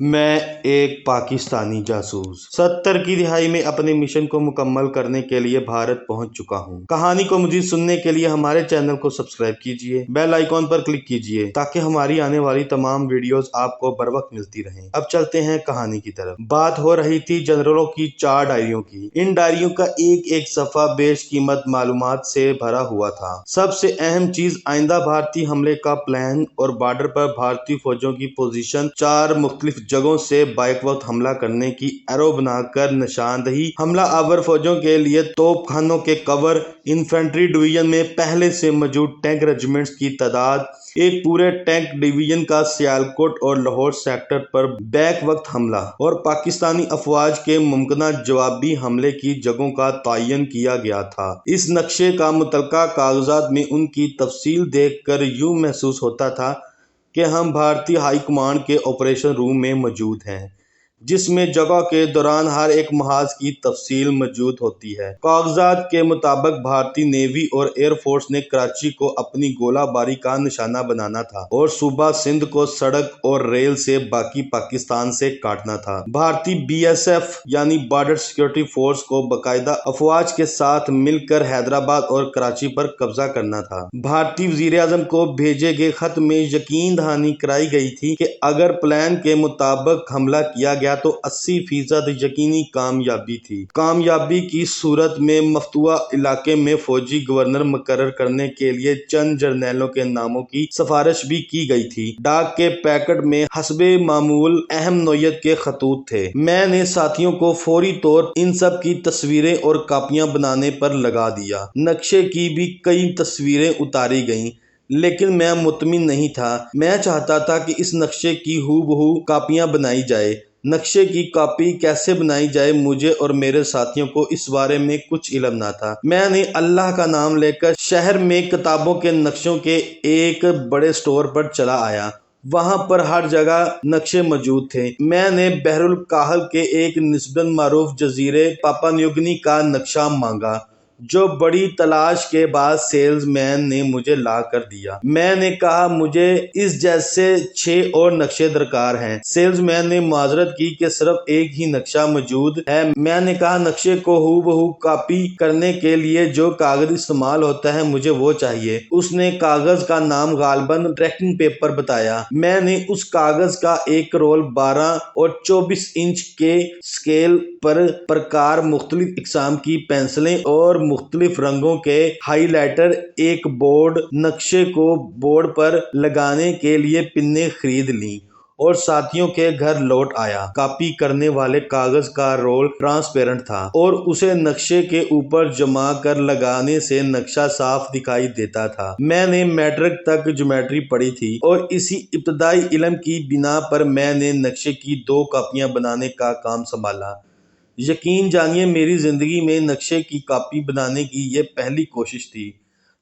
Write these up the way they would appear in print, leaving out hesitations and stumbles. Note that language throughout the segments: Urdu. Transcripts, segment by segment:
میں ایک پاکستانی جاسوس 70 کی دہائی میں اپنے مشن کو مکمل کرنے کے لیے بھارت پہنچ چکا ہوں۔ کہانی کو مزید سننے کے لیے ہمارے چینل کو سبسکرائب کیجیے، بیل آئیکن پر کلک کیجیے تاکہ ہماری آنے والی تمام ویڈیوز آپ کو بر وقت ملتی رہیں۔ اب چلتے ہیں کہانی کی طرف۔ بات ہو رہی تھی جنرلوں کی 4 ڈائریوں کی۔ ان ڈائریوں کا ایک ایک صفحہ بیش قیمت معلومات سے بھرا ہوا تھا۔ سب سے اہم چیز آئندہ بھارتی حملے کا پلان اور بارڈر پر بھارتی فوجوں کی پوزیشن، 4 مختلف جگہوں سے بائیک وقت حملہ کرنے کی ایرو بنا کر نشاندہی، حملہ آور فوجوں کے لیے توپ خانوں کے کور، انفینٹری ڈویژن میں پہلے سے موجود ٹینک ریجیمنٹس کی تعداد، ایک پورے ٹینک ڈویژن کا سیالکوٹ اور لاہور سیکٹر پر بیک وقت حملہ، اور پاکستانی افواج کے ممکنہ جوابی حملے کی جگہوں کا تعین کیا گیا تھا۔ اس نقشے کا متعلقہ کاغذات میں ان کی تفصیل دیکھ کر یوں محسوس ہوتا تھا کہ ہم بھارتی ہائی کمانڈ کے آپریشن روم میں موجود ہیں، جس میں جگہ کے دوران ہر ایک محاذ کی تفصیل موجود ہوتی ہے۔ کاغذات کے مطابق بھارتی نیوی اور ایئر فورس نے کراچی کو اپنی گولہ باری کا نشانہ بنانا تھا اور صوبہ سندھ کو سڑک اور ریل سے باقی پاکستان سے کاٹنا تھا۔ بھارتی بی ایس ایف یعنی بارڈر سیکورٹی فورس کو باقاعدہ افواج کے ساتھ مل کر حیدرآباد اور کراچی پر قبضہ کرنا تھا۔ بھارتی وزیر اعظم کو بھیجے گئے خط میں یقین دہانی کرائی گئی تھی کہ اگر پلان کے مطابق حملہ کیا گیا تو 80% یقینی کامیابی تھی۔ کامیابی کی صورت میں مفتوحہ علاقے میں فوجی گورنر مقرر کرنے کے لیے چند جرنیلوں کے ناموں کی سفارش بھی کی گئی تھی۔ ڈاک کے پیکٹ میں حسب معمول اہم نوعیت کے خطوط تھے۔ میں نے ساتھیوں کو فوری طور ان سب کی تصویریں اور کاپیاں بنانے پر لگا دیا۔ نقشے کی بھی کئی تصویریں اتاری گئیں، لیکن میں مطمئن نہیں تھا۔ میں چاہتا تھا کہ اس نقشے کی ہو بہو کاپیاں بنائی جائے۔ نقشے کی کاپی کیسے بنائی جائے، مجھے اور میرے ساتھیوں کو اس بارے میں کچھ علم نہ تھا۔ میں نے اللہ کا نام لے کر شہر میں کتابوں کے نقشوں کے ایک بڑے سٹور پر چلا آیا۔ وہاں پر ہر جگہ نقشے موجود تھے۔ میں نے بحر الکاہل کے ایک نسبتاً معروف جزیرے پاپا نیو گنی کا نقشہ مانگا، جو بڑی تلاش کے بعد سیلز مین نے مجھے لا کر دیا۔ میں نے کہا مجھے اس جیسے 6 اور نقشے درکار ہیں۔ سیلز مین نے معذرت کی کہ صرف ایک ہی نقشہ موجود ہے۔ میں نے کہا نقشے کو ہو بہو کاپی کرنے کے لیے جو کاغذ استعمال ہوتا ہے مجھے وہ چاہیے۔ اس نے کاغذ کا نام غالباً ٹریکنگ پیپر بتایا۔ میں نے اس کاغذ کا ایک رول 12 اور 24 انچ کے اسکیل پر پرکار، مختلف اقسام کی پینسلیں اور مختلف رنگوں کے ہائی لائٹر، ایک بورڈ، نقشے کو بورڈ پر لگانے کے لیے پنیں خرید لیں اور ساتھیوں کے گھر لوٹ آیا۔ کاپی کرنے والے کاغذ کا رول ٹرانسپیرنٹ تھا اور اسے نقشے کے اوپر جما کر لگانے سے نقشہ صاف دکھائی دیتا تھا۔ میں نے میٹرک تک جیومیٹری پڑھی تھی اور اسی ابتدائی علم کی بنا پر میں نے نقشے کی 2 کاپیاں بنانے کا کام سنبھالا۔ یقین جانیے میری زندگی میں نقشے کی کاپی بنانے کی یہ پہلی کوشش تھی۔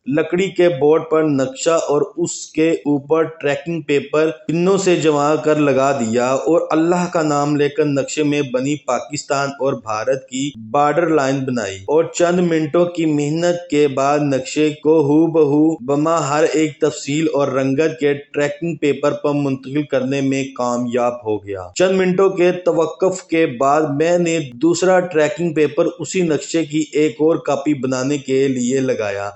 لکڑی کے بورڈ پر نقشہ اور اس کے اوپر ٹریکنگ پیپر پنوں سے جما کر لگا دیا اور اللہ کا نام لے کر نقشے میں بنی پاکستان اور بھارت کی بارڈر لائن بنائی اور چند منٹوں کی محنت کے بعد نقشے کو ہو بہو بما ہر ایک تفصیل اور رنگت کے ٹریکنگ پیپر پر منتقل کرنے میں کامیاب ہو گیا۔ چند منٹوں کے توقف کے بعد میں نے دوسرا ٹریکنگ پیپر اسی نقشے کی ایک اور کاپی بنانے کے لیے لگایا۔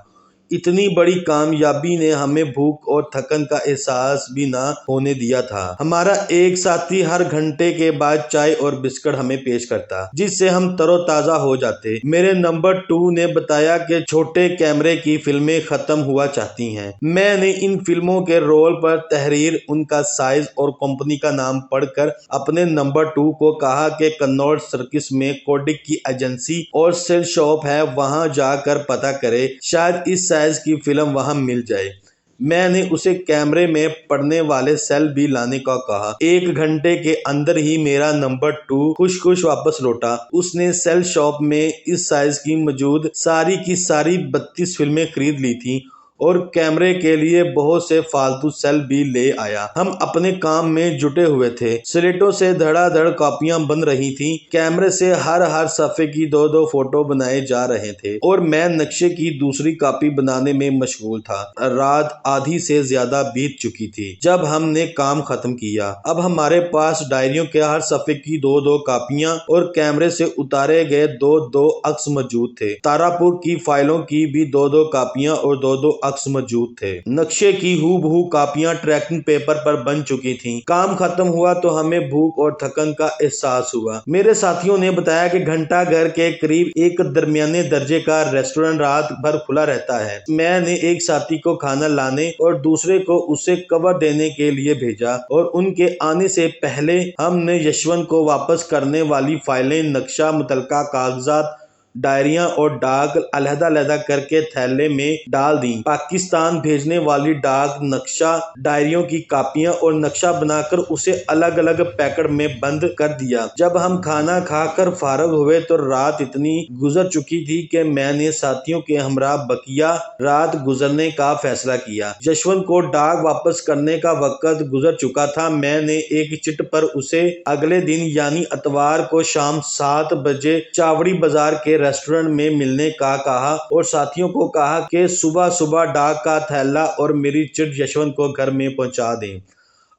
اتنی بڑی کامیابی نے ہمیں بھوک اور تھکن کا احساس بھی نہ ہونے دیا تھا۔ ہمارا ایک ساتھی ہر گھنٹے کے بعد چائے اور بسکٹ ہمیں پیش کرتا، جس سے ہم تر و تازہ ہو جاتے۔ میرے نمبر 2 نے بتایا کہ چھوٹے کیمرے کی فلمیں ختم ہوا چاہتی ہیں۔ میں نے ان فلموں کے رول پر تحریر، ان کا سائز اور کمپنی کا نام پڑھ کر اپنے نمبر 2 کو کہا کہ کناٹ سرکس میں کوڈک کی ایجنسی اور سیل شاپ ہے، وہاں جا کر پتہ کرے، شاید اس سائز کی فلم وہاں مل جائے۔ میں نے اسے کیمرے میں پڑنے والے سیل بھی لانے کا کہا۔ 1 گھنٹے کے اندر ہی میرا نمبر 2 خوش واپس لوٹا۔ اس نے سیل شاپ میں اس سائز کی موجود ساری کی ساری 32 فلمیں خرید لی تھیں اور کیمرے کے لیے بہت سے فالتو سیل بھی لے آیا۔ ہم اپنے کام میں جٹے ہوئے تھے، سلیٹوں سے دھڑا دھڑ کاپیاں بن رہی تھیں، کیمرے سے ہر صفحے کی 2 فوٹو بنائے جا رہے تھے اور میں نقشے کی دوسری کاپی بنانے میں مشغول تھا۔ رات آدھی سے زیادہ بیت چکی تھی جب ہم نے کام ختم کیا۔ اب ہمارے پاس ڈائریوں کے ہر صفحے کی 2 کاپیاں اور کیمرے سے اتارے گئے 2 عکس موجود تھے۔ تاراپور کی فائلوں کی بھی 2 کاپیاں اور 2 عکس موجود تھے۔ نقشے کی ہو بہو کاپیاں ٹریکنگ پیپر پر بن چکی تھیں۔ کام ختم ہوا تو ہمیں بھوک اور تھکن کا احساس ہوا۔ میرے ساتھیوں نے بتایا کہ گھنٹہ گھر کے قریب ایک درمیانے درجے کا ریسٹورینٹ رات بھر کھلا رہتا ہے۔ میں نے ایک ساتھی کو کھانا لانے اور دوسرے کو اسے کور دینے کے لیے بھیجا اور ان کے آنے سے پہلے ہم نے یشونت کو واپس کرنے والی فائلیں، نقشہ، متعلقہ کاغذات، ڈائریاں اور ڈاک علیحدہ علیحدہ کر کے تھیلے میں ڈال دیں۔ پاکستان بھیجنے والی ڈاک، نقشہ، ڈائریوں کی کاپیاں اور نقشہ بنا کر اسے الگ الگ پیکٹ میں بند کر دیا۔ جب ہم کھانا کھا کر فارغ ہوئے تو رات اتنی گزر چکی تھی کہ میں نے ساتھیوں کے ہمراہ بقیہ رات گزارنے کا فیصلہ کیا۔ یشونت کو ڈاک واپس کرنے کا وقت گزر چکا تھا۔ میں نے ایک چٹ پر اسے اگلے دن یعنی اتوار کو شام 7 بجے چاوڑی بازار کے ریسٹورینٹ میں ملنے کا کہا اور ساتھیوں کو کہا کہ صبح ڈاک کا تھیلا اور میری چٹ یشونت کو گھر میں پہنچا دیں۔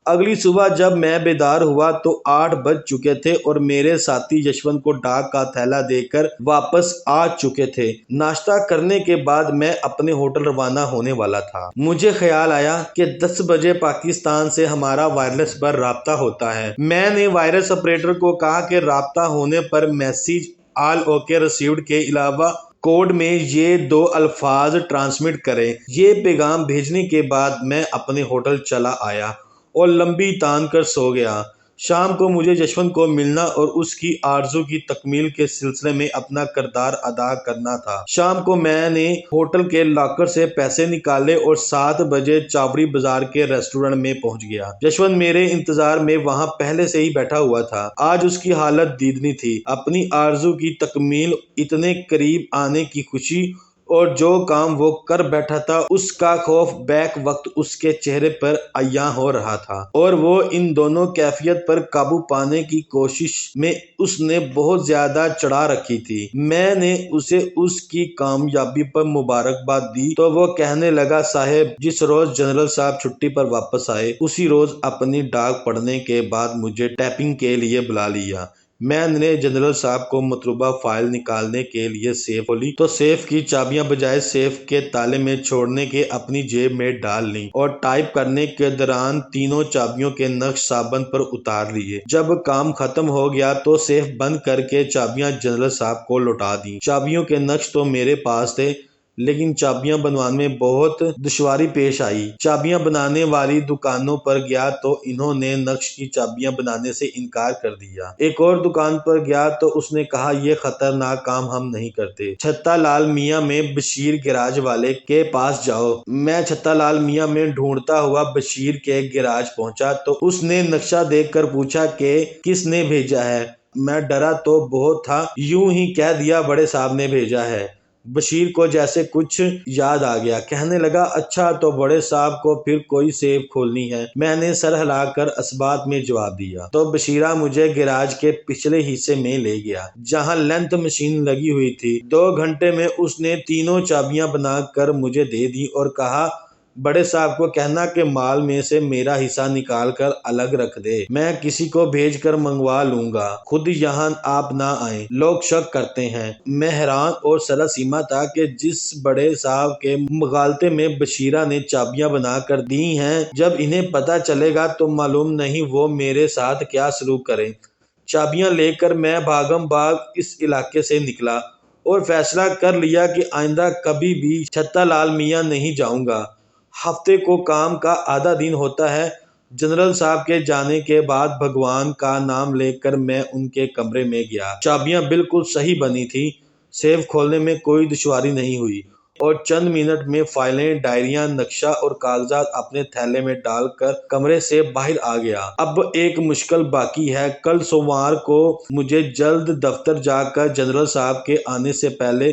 اگلی صبح جب میں بیدار ہوا تو 8 بج چکے تھے اور میرے ساتھی یشونت کو ڈاک کا تھیلا دے کر واپس آ چکے تھے۔ ناشتہ کرنے کے بعد میں اپنے ہوٹل روانہ ہونے والا تھا۔ مجھے خیال آیا کہ 10 بجے پاکستان سے ہمارا وائرلیس پر رابطہ ہوتا ہے۔ میں نے وائرلیس آپریٹر کو کہا کہ رابطہ ہونے پر میسج آل اوکے ریسیوڈ کے علاوہ کوڈ میں یہ 2 الفاظ ٹرانسمٹ کریں۔ یہ پیغام بھیجنے کے بعد میں اپنے ہوٹل چلا آیا اور لمبی تان کر سو گیا۔ شام کو مجھے یشونت کو ملنا اور اس کی آرزو کی تکمیل کے سلسلے میں اپنا کردار ادا کرنا تھا۔ شام کو میں نے ہوٹل کے لاکر سے پیسے نکالے اور 7 بجے چاوڑی بازار کے ریسٹورینٹ میں پہنچ گیا۔ یشونت میرے انتظار میں وہاں پہلے سے ہی بیٹھا ہوا تھا۔ آج اس کی حالت دیدنی تھی، اپنی آرزو کی تکمیل، اتنے قریب آنے کی خوشی، اور جو کام وہ کر بیٹھا تھا اس کا خوف بیک وقت اس کے چہرے پر عیاں ہو رہا تھا، اور وہ ان دونوں کیفیت پر قابو پانے کی کوشش میں اس نے بہت زیادہ چڑھا رکھی تھی۔ میں نے اسے اس کی کامیابی پر مبارکباد دی تو وہ کہنے لگا، صاحب جس روز جنرل صاحب چھٹی پر واپس آئے اسی روز اپنی ڈاک پڑھنے کے بعد مجھے ٹائپنگ کے لیے بلا لیا۔ میں نے جنرل صاحب کو مطلوبہ فائل نکالنے کے لیے سیف کھولی تو سیف کی چابیاں بجائے سیف کے تالے میں چھوڑنے کے اپنی جیب میں ڈال لیں اور ٹائپ کرنے کے دوران تینوں چابیوں کے نقش صابن پر اتار لیے۔ جب کام ختم ہو گیا تو سیف بند کر کے چابیاں جنرل صاحب کو لوٹا دیں۔ چابیوں کے نقش تو میرے پاس تھے لیکن چابیاں بنوانے میں بہت دشواری پیش آئی۔ چابیاں بنانے والی دکانوں پر گیا تو انہوں نے نقش کی چابیاں بنانے سے انکار کر دیا۔ ایک اور دکان پر گیا تو اس نے کہا، یہ خطرناک کام ہم نہیں کرتے، چھتا لال میاں میں بشیر گیراج والے کے پاس جاؤ۔ میں چھتا لال میاں میں ڈھونڈتا ہوا بشیر کے گیراج پہنچا تو اس نے نقشہ دیکھ کر پوچھا کہ کس نے بھیجا ہے۔ میں ڈرا تو بہت تھا، یوں ہی کہہ دیا، بڑے صاحب نے بھیجا ہے۔ بشیر کو جیسے کچھ یاد آ گیا، کہنے لگا، اچھا تو بڑے صاحب کو پھر کوئی سیف کھولنی ہے؟ میں نے سر ہلا کر اثبات میں جواب دیا تو بشیرہ مجھے گیراج کے پچھلے حصے میں لے گیا جہاں لینتھ مشین لگی ہوئی تھی۔ 2 گھنٹے میں اس نے تینوں چابیاں بنا کر مجھے دے دی اور کہا، بڑے صاحب کو کہنا کہ مال میں سے میرا حصہ نکال کر الگ رکھ دے، میں کسی کو بھیج کر منگوا لوں گا، خود یہاں آپ نہ آئیں، لوگ شک کرتے ہیں۔ میں حیران اور سراسیمہ تھا کہ جس بڑے صاحب کے مغالطے میں بشیرہ نے چابیاں بنا کر دی ہیں، جب انہیں پتہ چلے گا تو معلوم نہیں وہ میرے ساتھ کیا سلوک کریں۔ چابیاں لے کر میں بھاگم بھاگ اس علاقے سے نکلا اور فیصلہ کر لیا کہ آئندہ کبھی بھی چھتا لال میاں نہیں جاؤں گا۔ ہفتے کو کام کا آدھا دن ہوتا ہے۔ جنرل صاحب کے جانے کے بعد بھگوان کا نام لے کر میں ان کے کمرے میں گیا۔ چابیاں بالکل صحیح بنی تھی، سیف کھولنے میں کوئی دشواری نہیں ہوئی اور چند منٹ میں فائلیں، ڈائریاں، نقشہ اور کاغذات اپنے تھیلے میں ڈال کر کمرے سے باہر آ گیا۔ اب ایک مشکل باقی ہے، کل سوموار کو مجھے جلد دفتر جا کر جنرل صاحب کے آنے سے پہلے